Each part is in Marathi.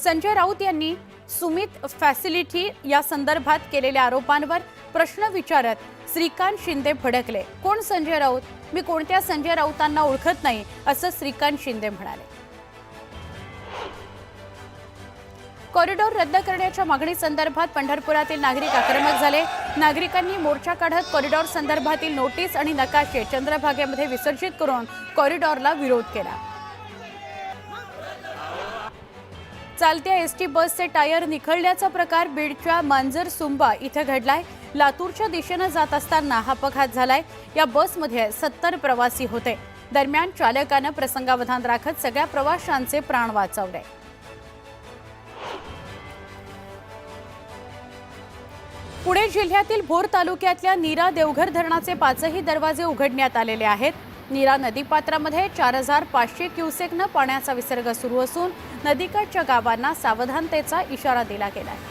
संजय राऊत यांनी सुमित फॅसिलिटी या संदर्भात केलेल्या आरोपांवर प्रश्न विचारत श्रीकांत शिंदे भडकले। कोण संजय राऊत? मी कोणत्या संजय राऊतांना ओळखत नाही, असं श्रीकांत शिंदे म्हणाले। कॉरिडॉर रद्द करण्याच्या मागणी संदर्भात पंढरपुरातील नागरिक आक्रमक झाले। नागरिकांनी मोर्चा काढत कॉरिडॉर संदर्भातील नोटीस आणि नकाशे चंद्रभागेमध्ये विसर्जित करून कॉरिडॉरला विरोध केला। चालत्या एसटी बसचे टायर निखळल्याचा प्रकार बीडच्या मांजरसुंबा इथे घडलाय। लातूरच्या दिशेने जात असताना हा अपघात झालाय। या बसमध्ये 70 प्रवासी होते। दरम्यान चालकाने प्रसंगावधान राखत सगळ्या प्रवाशांचे प्राण वाचवले। पुणे जिल्ह्यातील भोर तालुक्यातल्या नीरा देवघर धरणाचे 5ही दरवाजे उघडण्यात आलेले आहेत। नीरा नदीपात्रामध्ये 4500 क्युसेकने पाण्याचा विसर्ग सुरू असून नदीकाठच्या गावांना सावधानतेचा इशारा दिला गेला आहे।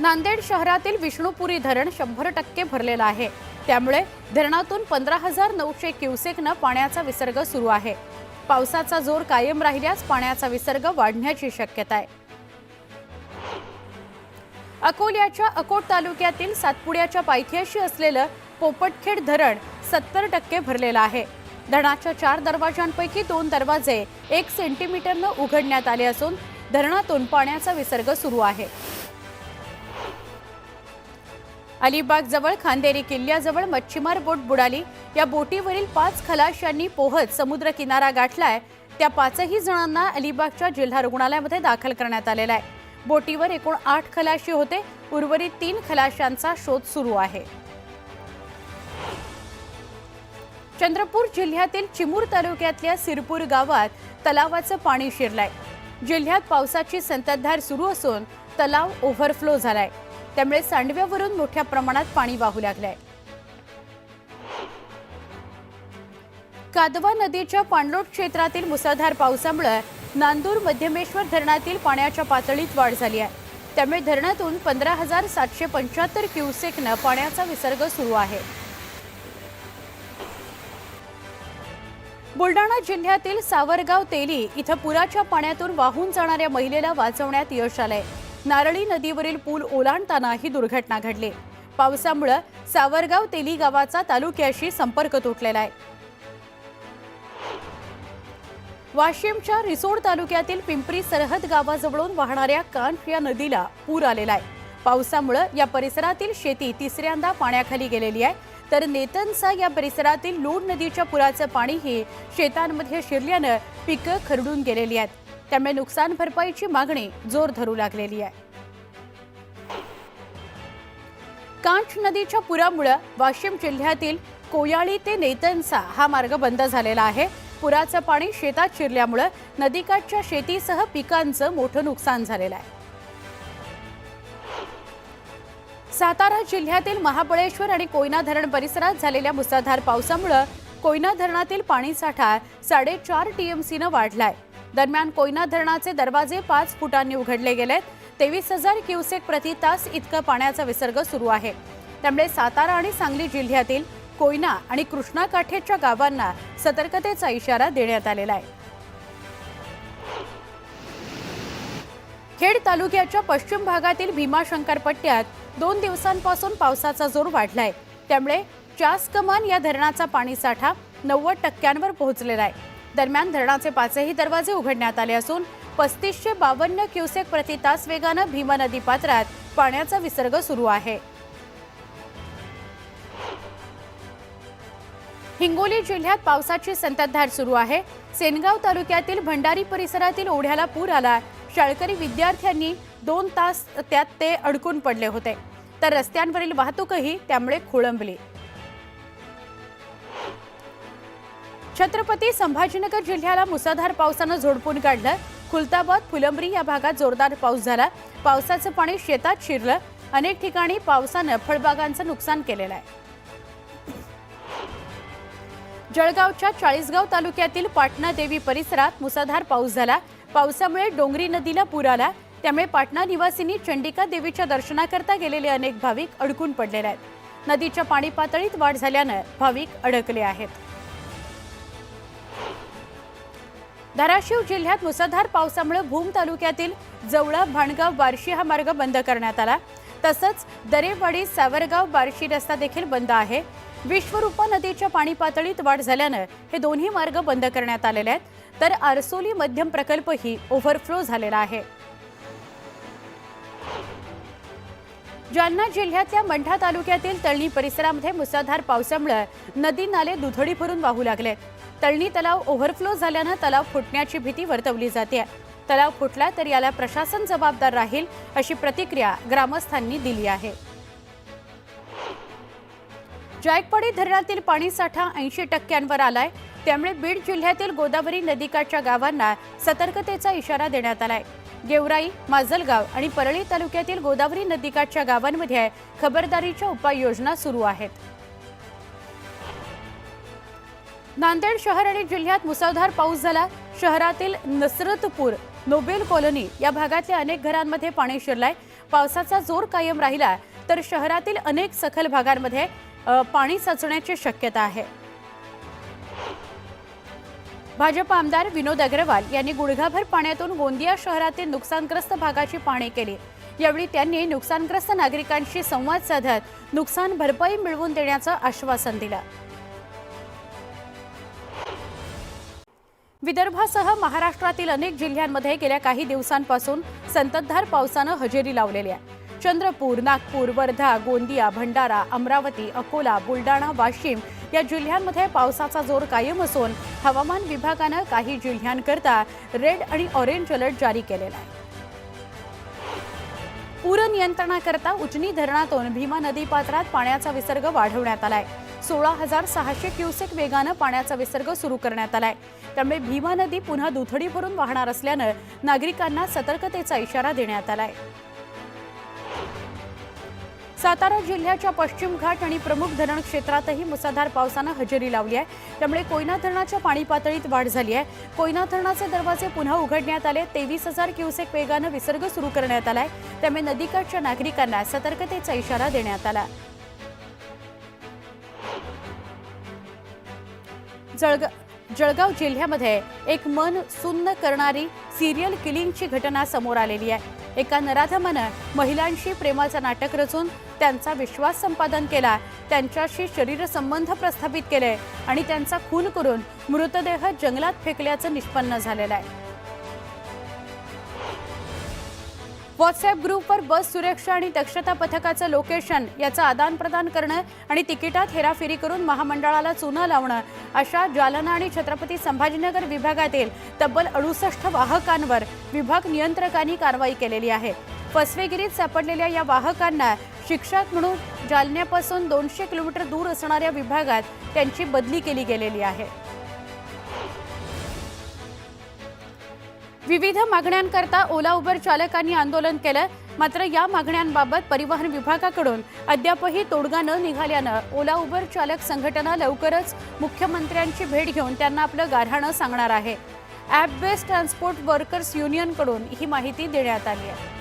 नांदेड शहरातील विष्णुपुरी धरण 100% भरलेलं आहे। त्यामुळे धरणातून 15900 क्युसेकने पाण्याचा विसर्ग सुरू आहे। पावसाचा जोर कायम राहिल्यास पाण्याचा विसर्ग वाढण्याची शक्यता आहे। अकोल्याच्या अकोट तालुक्यातील सातपुड्याच्या पायथ्याशी असलेलं पोपटखेड धरण 70% भरलेलं आहे। धरणाच्या 4 दरवाजांपैकी 2 दरवाजे 1 सेंटीमीटरने उघडण्यात आले असून धरणातून पाण्याचा विसर्ग सुरू आहे। अलिबाग जवळ खांदेरी किल्ल्याजवळ मच्छीमार बोट बुडाली। या बोटीवरील 5 खलाशांनी पोहत समुद्र किनारा गाठलाय। त्या 5ही जणांना अलिबागच्या जिल्हा रुग्णालयामध्ये दाखल करण्यात आलेला आहे। बोटीवर एकूण 8 खलाशी होते। उर्वरित 3 खलाशांचा शोध सुरू आहे। चंद्रपूर जिल्ह्यातील चिमूर तालुक्यातल्या सिरपूर गावात तलावाचं पाणी शिरलंय। जिल्ह्यात पावसाची संततधार सुरू असून तलाव ओव्हरफ्लो झालाय। त्यामुळे सांडव्यावरून मोठ्या प्रमाणात पाणी वाहू लागलंय। कादवा नदीच्या पाणलोट क्षेत्रातील मुसळधार पावसामुळे नांदूर मध्यमेश्वर धरणातील पाण्याच्या पातळीत वाढ झाली आहे। त्यामुळे धरणातून 15775 क्युसेकने पाण्याचा विसर्ग सुरू आहे। बुलढाणा जिल्ह्यातील सावरगाव तेली इथं पुराच्या पाण्यातून वाहून जाणाऱ्या महिलेला वाचवण्यात यश आलंय। नारळी नदीवरील पूल ओलांडताना ही दुर्घटना घडली। पावसामुळे सावरगाव तेली गावाचा तालुक्याशी संपर्क तुटलेला आहे। वाशिमच्या रिसोड तालुक्यातील पिंपरी सरहद गावाजवळून वाहणाऱ्या कांठ या नदीला पूर आलेला आहे। पावसामुळे या परिसरातील शेती तिसऱ्यांदा पाण्याखाली गेलेली आहे। तर नेतनसा या परिसरातील लूड नदीच्या पुराचं पाणीही शेतांमध्ये शिरल्याने पिकं खरडून गेलेली आहेत। त्यामुळे नुकसान भरपाईची मागणी जोर धरू लागलेली आहे। कांठ नदीच्या पुरामुळे वाशिम जिल्ह्यातील कोयाळी ते नेतनसा हा मार्ग बंद झालेला आहे। पुराचं पाणी शेतात शिरल्यामुळे नदीकाठच्या शेतीसह पिकांचं मोठं नुकसान झालेलं आहे। सातारा जिल्ह्यातील महाबळेश्वर आणि कोयना धरण परिसरात झालेल्या मुसळधार पावसामुळे कोयना धरणातील पाणीसाठा 4.5 टीएमसीने वाढलाय। दरम्यान कोयना धरणाचे दरवाजे 5 फुटांनी उघडले गेलेत। 23,000 क्युसेक प्रति तास इतका पाण्याचा विसर्ग सुरू आहे। त्यामुळे सातारा आणि सांगली जिल्ह्यातील कोयना आणि कृष्णा काठेच्या गावांना सतर्कतेचा इशारा देण्यात आलेला आहे। खेड तालुक्याच्या पश्चिम भागातील भीमाशंकर पट्ट्यात 2 दिवसांपासून पावसाचा जोर वाढलाय। त्यामुळे चास कमान या धरणाचा पाणीसाठा 90% पोहोचलेला आहे। दरम्यान धरणाचे 5ही दरवाजे उघडण्यात आले असून 3552 क्युसेक प्रति तास वेगाने भीमा नदी पात्रात पाण्याचा विसर्ग सुरू आहे। हिंगोली जिल्ह्यात पावसाची संततधार सुरू आहे। सेनगाव तालुक्यातील भंडारी परिसरातील ओढ्याला पूर आला। शाळकरी विद्यार्थ्यांनी 2 तास त्यात ते अडकून पडले होते। तर रस्त्यांवरील वाहतूकही त्यामुळे खोळंबली। छत्रपती संभाजीनगर जिल्ह्याला मुसळधार पावसाने झोडपून काढलं। खुलताबाद फुलंब्री या भागात जोरदार पाऊस झाला। पावसाचं पाणी शेतात शिरलं। अनेक ठिकाणी पावसाने फळबागांचं नुकसान केलेलं आहे। जळगावच्या चाळीसगाव तालुक्यातील पाटणा देवी परिसरात मुसळधार पाऊस झाला। पावसामुळे डोंगरी नदीला पूर आला। त्यामुळे पाटणा निवासींनी चंडिका देवीच्या दर्शनाकरता गेलेले अनेक भाविक अडकून पडलेले आहेत। नदीच्या पाणी पातळीत वाढ झाल्याने भाविक अडकले आहेत। धाराशिव जिल्ह्यात मुसळधार पावसामुळे भूम तालुक्यातील जवळा भाणगाव बार्शी हा मार्ग बंद करण्यात आला। तसंच दरेवाडी सावरगाव बार्शी रस्ता देखील बंद आहे। विश्वरूपा नदीच्या पाणी पातळीत वाढ झाल्याने हे दोन्ही मार्ग बंद करण्यात आलेले आहेत, तर आरसोली मध्यम प्रकल्पही ओव्हरफ्लो झालेला आहे। जालना जिल्ह्यातल्या मंठा तालुक्यातील तळणी परिसरामध्ये मुसळधार पावसामुळे नदी नाले दुथडी भरून वाहू लागले। तळणी तलाव ओव्हरफ्लो झाल्याने तलाव फुटण्याची भीती वर्तवली जाते। तलाव फुटला तर याला प्रशासन जबाबदार राहील अशी प्रतिक्रिया ग्रामस्थांनी दिली आहे। जायकवाडी धरणातील पाणी साठा 80% आलाय, त्यामुळे बीड जिल्ह्यातील गोदावरी नदीकाठच्या गावांना सतर्कतेचा इशारा देण्यात आलाय। गेवराई, माजलगाव आणि परळी तालुक्यातील गोदावरी नदीकाठच्या गावांमध्ये खबरदारीच्या उपाययोजना सुरू आहेत। नांदेड शहर आणि जिल्ह्यात मुसळधार पाऊस झाला। शहरातील नसरतपूर, नोबेल कॉलनी या भागातल्या अनेक घरांमध्ये पाणी शिरलंय। पावसाचा जोर कायम राहिला तर शहरातील अनेक सखल भागांमध्ये पाणी साचण्याची शक्यता आहे। भाजप आमदार विनोद अग्रवाल यांनी गुडघाभर पाण्यातून गोंदिया शहरातील नुकसानग्रस्त भागाची पाहणी केली। यावेळी त्यांनी नुकसानग्रस्त नागरिकांशी संवाद साधत नुकसान भरपाई मिळवून देण्याचं आश्वासन दिलं। विदर्भासह महाराष्ट्रातील अनेक जिल्ह्यांमध्ये गेल्या काही दिवसांपासून संततधार पावसानं हजेरी लावलेली आहे। चंद्रपूर, नागपूर, वर्धा, गोंदिया, भंडारा, अमरावती, अकोला, बुलडाणा, वाशिम या जिल्ह्यांमध्ये पावसाचा जोर कायम असून हवामान विभागानं काही जिल्ह्यांकरता रेड आणि ऑरेंज अलर्ट जारी केलेला आहे। पूर नियंत्रणाकरता उजनी धरणातून भीमा नदी पात्रात पाण्याचा विसर्ग वाढवण्यात आलाय। 16,600 क्युसेक वेगानं पाण्याचा विसर्ग सुरू करण्यात आलाय। त्यामुळे भीमा नदी पुन्हा दुथडी भरून वाहणार असल्यानं नागरिकांना सतर्कतेचा इशारा देण्यात आलाय। सातारा जिल्ह्याच्या पश्चिम घाट आणि प्रमुख धरण क्षेत्रातही मुसळधार पावसानं हजेरी लावली आहे। त्यामुळे कोयना धरणाच्या पाणी पातळीत वाढ झाली आहे। कोयना धरणाचे दरवाजे पुन्हा उघडण्यात आले। 23,000 क्युसेक वेगानं विसर्ग सुरू करण्यात आलाय। त्यामुळे नदीकाठच्या नागरिकांना सतर्कतेचा इशारा देण्यात आला। जळगाव जिल्ह्यामध्ये एक मन सुन्न करणारी सिरियल किलिंगची घटना समोर आलेली आहे। एका नराधमानं महिलांशी प्रेमाचं नाटक रचून त्यांचा विश्वास संपादन केला, त्यांच्याशी शरीरसंबंध प्रस्थापित केले आणि त्यांचा खून करून मृतदेह जंगलात फेकल्याचं निष्पन्न झालेलं आहे। व्हॉट्सअप ग्रुपवर बस सुरक्षा आणि दक्षता पथकाचं लोकेशन याचं आदान प्रदान करणं आणि तिकिटात हेराफेरी करून महामंडळाला चुना लावणं अशा जालना आणि छत्रपती संभाजीनगर विभागातील तब्बल 68 वाहकांवर विभाग नियंत्रकांनी कारवाई केलेली आहे। फसवेगिरीत सापडलेल्या या वाहकांना शिक्षा म्हणून जालन्यापासून 200 किलोमीटर दूर असणाऱ्या विभागात त्यांची बदली केली गेलेली आहे। विविध मागण्यांकरता ओला उबर चालकांनी आंदोलन केलं, मात्र या मागण्यांबाबत परिवहन विभागाकडून अद्यापही तोडगा न निघाल्यानं ओला उबर चालक संघटना लवकरच मुख्यमंत्र्यांची भेट घेऊन त्यांना आपलं गाऱ्हाणं सांगणार आहे। ॲप बेस्ड ट्रान्सपोर्ट वर्कर्स युनियनकडून ही माहिती देण्यात आली आहे।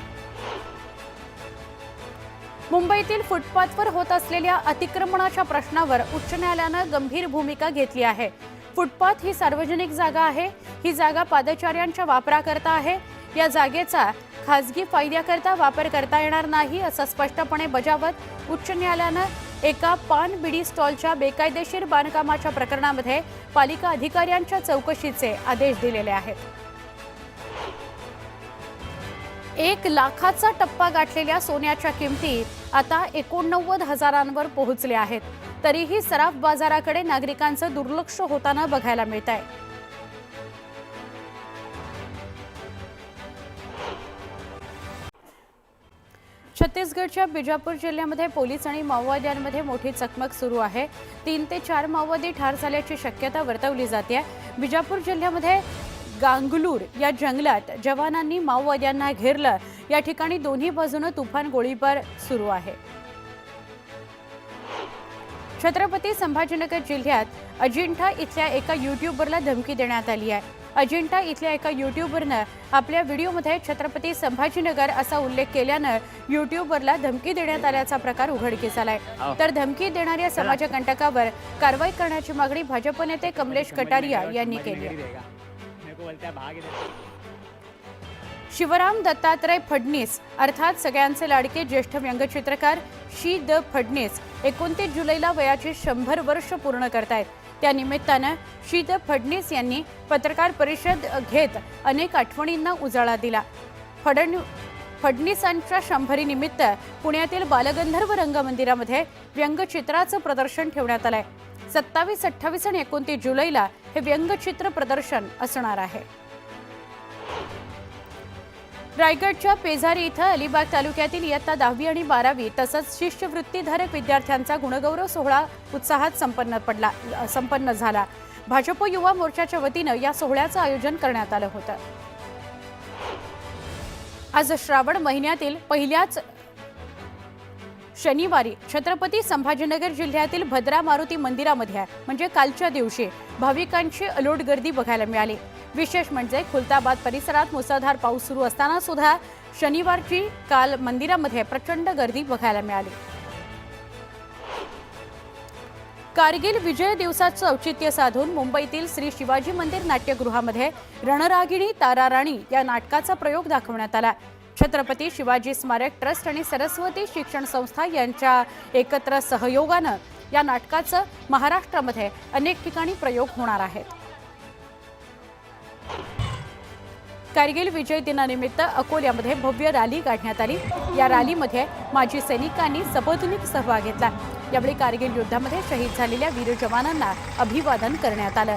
मुंबईतील फुटपाथवर होत असलेल्या अतिक्रमणाच्या प्रश्नावर उच्च न्यायालयानं गंभीर भूमिका घेतली आहे। फुटपाथ ही सार्वजनिक जागा आहे। ही जागा पादचाऱ्यांच्या वापराकरता आहे। या जागेचा खासगी फायद्याकरता वापर करता येणार नाही असं स्पष्टपणे बजावत उच्च न्यायालयानं एका पान बिडी स्टॉलच्या बेकायदेशीर बांधकामाच्या प्रकरणामध्ये पालिका अधिकाऱ्यांच्या चौकशीचे आदेश दिलेले आहेत। 1 लाखाचा टप्पा गाठलेल्या सोन्याच्या किमती आता 89,000 पोहोचल्या आहेत। तरीही सराफ बाजाराकडे नागरिकांचं दुर्लक्ष होताना बघायला मिळत आहे। छत्तीसगडच्या बिजापूर जिल्ह्यामध्ये पोलीस आणि माओवाद्यांमध्ये मोठी चकमक सुरू आहे। 3 ते 4 माओवादी ठार झाल्याची शक्यता वर्तवली जाते। बिजापूर जिल्ह्यामध्ये गांगलूर या जंगलात जवानांनी माओवाद्यांना घेरलं। या ठिकाणी दोन्ही बाजूने तुफान गोळीबार सुरू आहे। छत्रपती संभाजीनगर जिल्ह्यात अजिंठा इथल्या एका यूट्यूबरला धमकी देण्यात आली आहे। अजिंठा इथल्या एका यूट्यूबरनं आपल्या व्हिडिओमध्ये छत्रपती संभाजीनगर असा उल्लेख केल्यानं यूट्यूबरला धमकी देण्यात आल्याचा प्रकार उघडकीस आलाय। तर धमकी देणाऱ्या समाजकंटकावर कारवाई करण्याची मागणी भाजप नेते कमलेश कटारिया यांनी केली आहे। मेरे को बोलता है भाग इधर। शिवराम दत्तात्रय फडणीस अर्थात सगळ्यांचे लाडके ज्येष्ठ व्यंगचित्रकार शी द फडणीस 29 जुलैला वयाची 100 वर्ष पूर्ण करतायत। त्या निमित्तानं शी द फडणीस यांनी पत्रकार परिषद घेत अनेक आठवणींना उजाळा दिला। फडणीसांच्या 100 निमित्त पुण्यातील बालगंधर्व रंगमंदिरामध्ये व्यंगचित्राचं प्रदर्शन ठेवण्यात आलंय। 27, 28 आणि 29 जुलैला हे व्यंगचित्र प्रदर्शन असणार आहे। रायगडच्या पेझारी इथं अलिबाग तालुक्यातील इयत्ता 10वी आणि 12वी तसंच शिष्यवृत्तीधारक विद्यार्थ्यांचा गुणगौरव सोहळा उत्साहात संपन्न झाला। भाजप युवा मोर्चाच्या वतीनं या सोहळ्याचं आयोजन करण्यात आलं होतं। आज श्रावण महिन्यातील पहिल्याच शनिवारी छत्रपती संभाजीनगर जिल्ह्यातील भद्रा मारुती मंदिरामध्ये म्हणजे कालच्या दिवशी भाविकांची अलोट गर्दी बघायला मिळाली। विशेष म्हणजे खुलताबाद परिसरात मुसळधार पाऊस सुरू असताना सुद्धा शनिवारची काल मंदिरामध्ये प्रचंड गर्दी बघायला मिळाली। कारगिल विजय दिवसाचं औचित्य साधून मुंबईतील श्री शिवाजी मंदिर नाट्यगृहामध्ये रणरागिणी ताराराणी या नाटकाचा प्रयोग दाखवण्यात आला। छत्रपती शिवाजी स्मारक ट्रस्ट आणि सरस्वती शिक्षण संस्था यांच्या एकत्र सहयोगानं या नाटकाचं महाराष्ट्रामध्ये अनेक ठिकाणी प्रयोग होणार आहेत। कारगिल विजय दिनानिमित्त अकोल्यामध्ये भव्य रॅली काढण्यात आली। या रॅलीमध्ये माजी सैनिकांनी सपत्नीक सहभाग घेतला। यावेळी कारगिल युद्धामध्ये शहीद झालेल्या वीर जवानांना अभिवादन करण्यात आलं।